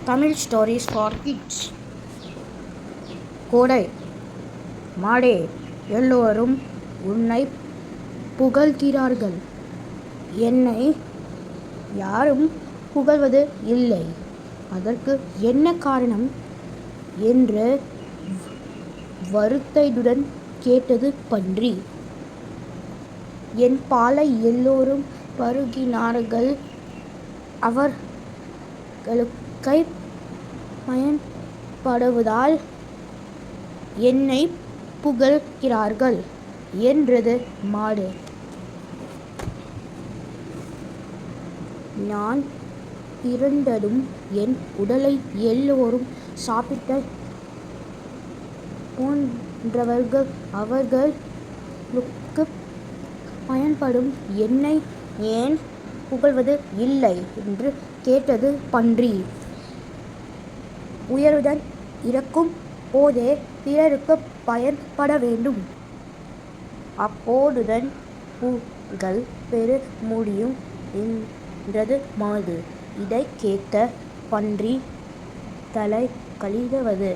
Tamil stories for kids. கோடை மாடே, எல்லோரும் உன்னை புகழ்கிறார்கள். என்னை யாரும் புகழ்வது இல்லை. அதற்கு என்ன காரணம் என்று வருத்தத்துடன் கேட்டது பன்றி. என் பாலை எல்லோரும் பருகினார்கள். அவர்களுக்கு பயன்படுவதால் என்னை புகழ்கிறார்கள் என்றது மாடு. நான் இறந்ததும் என் உடலை எல்லோரும் சாப்பிட்ட போன்றவர்கள் அவர்களுக்கு பயன்படும் என்னை ஏன் புகழ்வது இல்லை என்று கேட்டது பன்றி. உயிருடன் இருக்கும் போதே பிறருக்கு பயன்பட வேண்டும். அப்போதுதான் புகழ் பெற முடியும் என்றது மாடு. இதை கேட்ட பன்றி தலை கழித்தது.